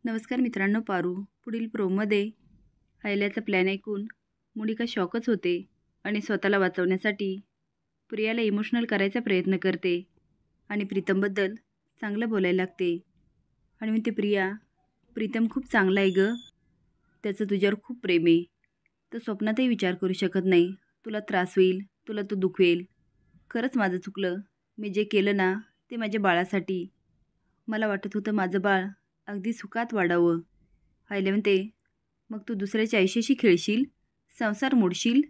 नमस्कार मित्रांनो, पारू पुढील प्रोमध्ये आयल्याचा प्लॅन ऐकून मोनिका शॉकच होते आणि स्वतःला वाचवण्यासाठी प्रियाला इमोशनल करायचा प्रयत्न करते आणि प्रीतमबद्दल चांगलं बोलायला लागते आणि म्हणते, प्रीतम खूप चांगला आहे गं, त्याचं तुझ्यावर खूप प्रेम आहे. तो स्वप्नातही विचार करू शकत नाही तुला त्रास होईल, तुला तो दुखवेल. खरंच माझं चुकलं. मी जे केलं ना ते माझ्या बाळासाठी. मला वाटत होतं माझं बाळ अगदी सुखात वाढावं. आईला म्हणते, मग तू दुसऱ्याच्या आयुष्याशी खेळशील, संसार मोडशील.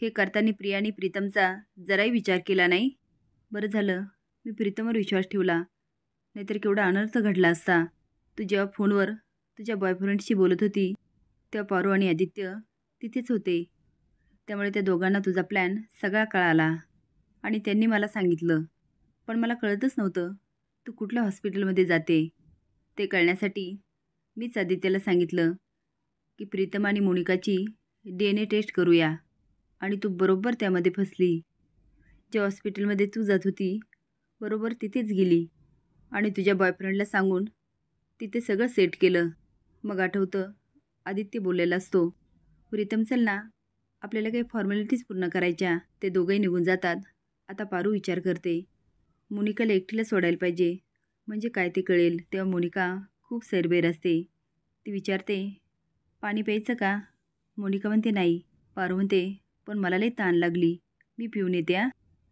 हे करताना प्रियाने प्रीतमचा जराही विचार केला नाही. बरं झालं मी प्रीतमवर विश्वास ठेवला, नाहीतर केवढा अनर्थ घडला असता. तू जेव्हा फोनवर तुझ्या बॉयफ्रेंडशी बोलत होती तेव्हा पारू आणि आदित्य तिथेच होते. त्यामुळे त्या दोघांना तुझा प्लॅन सगळा कळाला आणि त्यांनी मला सांगितलं. पण मला कळतच नव्हतं तू कुठल्या हॉस्पिटलमध्ये जाते. ते कळण्यासाठी मीच आदित्यला सांगितलं की प्रीतम आणि मोनिकाची DNA टेस्ट करूया, आणि तू बरोबर त्यामध्ये फसली. ज्या हॉस्पिटलमध्ये तू जात होती बरोबर तिथेच गेली आणि तुझ्या बॉयफ्रेंडला सांगून तिथे सगळं सेट केलं. मग आठवतं आदित्य बोललेला असतो, प्रीतम चल ना, आपल्याला काही फॉर्मॅलिटीज पूर्ण करायच्या. ते दोघंही निघून जातात. आता पारू विचार करते, मोनिकाला एकटीला सोडायला पाहिजे, म्हणजे काय ते कळेल. तेव्हा मोनिका खूप सैरबैर असते. ती विचारते, पाणी प्यायचं का? मोनिका म्हणते नाही. पारू म्हणते, पण मला लई ताण लागली, मी पिऊन येते आ.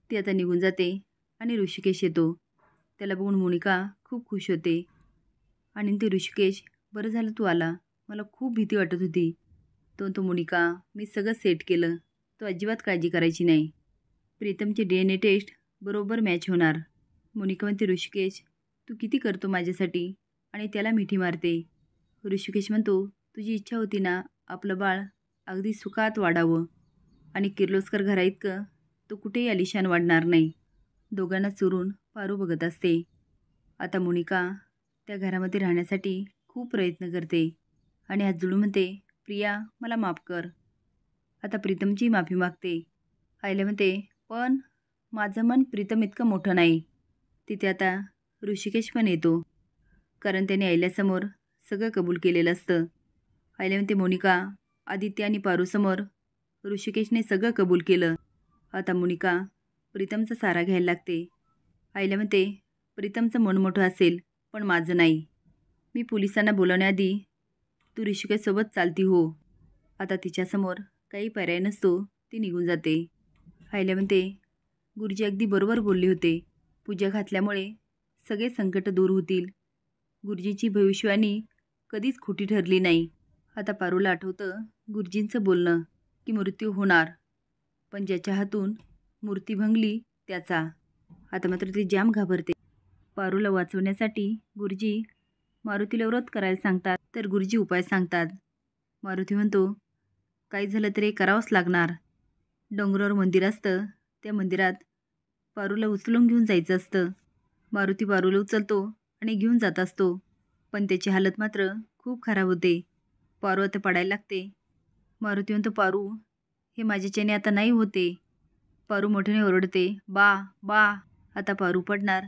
ती आता निघून जाते आणि ऋषिकेश येतो. त्याला बघून मोनिका खूप खुश होते आणि ते ऋषिकेश, बरं झालं तू आला, मला खूप भीती वाटत होती. तो मोनिका, मी सगळं सेट केलं, तो अजिबात काळजी करायची नाही. प्रीतमची DNA टेस्ट बरोबर मॅच होणार. मोनिका म्हणते, ऋषिकेश तू किती करतो माझ्यासाठी, आणि त्याला मिठी मारते. ऋषिकेश म्हणतो, तुझी इच्छा होती ना आपलं बाळ अगदी सुखात वाढावं, आणि किर्लोस्कर घराइतकं तो कुठेही आलिशान वाढणार नाही. दोघांना चुरून पारू बघत असते. आता मोनिका त्या घरामध्ये राहण्यासाठी खूप प्रयत्न करते आणि हात जोडून म्हणते, प्रिया मला माफ कर. आता प्रीतमची माफी मागते. आईला म्हणते, पण माझं मन प्रीतम इतकं मोठं नाही. तिथे आता ऋषिकेश पण येतो, कारण त्याने आईल्यासमोर सगळं कबूल केलेलं असतं. आईला म्हणते, मोनिका, आदित्य आणि पारूसमोर ऋषिकेशने सगळं कबूल केलं. आता मोनिका प्रीतमचा सारा घ्यायला लागते. आईला म्हणते, प्रीतमचं मन मोठं असेल पण माझं नाही. मी पोलिसांना बोलवण्याआधी तू ऋषिकेशसोबत चालती हो. आता तिच्यासमोर काही पर्याय नसतो. ती निघून जाते. आईला म्हणते, गुरुजी अगदी बरोबर बोलले होते. पूजा घातल्यामुळे सगळे संकट दूर होतील. गुरुजीची भविष्यवाणी कधीच खोटी ठरली नाही. आता पारूला आठवतं गुरुजींचं बोलणं की मृत्यू होणार, पण ज्याच्या हातून मूर्ती भंगली त्याचा. आता मात्र ती जाम घाबरते. पारूला वाचवण्यासाठी गुरुजी मारुतीला व्रत करायला सांगतात, तर गुरुजी उपाय सांगतात. मारुती म्हणतो, काही झालं तरी करावंच लागणार. डोंगरावर मंदिर असतं, त्या मंदिरात पारूला उचलून घेऊन जायचं असतं. मारुती पारूला उचलतो आणि घेऊन जात असतो, पण त्याची हालत मात्र खूप खराब होते. पारू आता पडायला लागते. मारुती म्हणतो, पारू हे माझ्याच्याने आता नाही होते. पारू मोठ्याने ओरडते, बा बा. आता पारू पडणार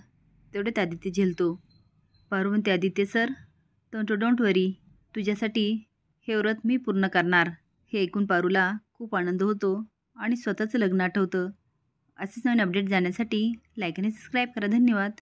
तेवढ्यात आदित्य झेलतो. पारू म्हणते, आदित्य सर, डोंट वरी, तुझ्यासाठी हे व्रत मी पूर्ण करणार. हे ऐकून पारूला खूप आनंद होतो आणि स्वतःचं लग्न आठवतं. असेच नवीन अपडेट जाण्यासाठी लाईक आणि सबस्क्राईब करा. धन्यवाद.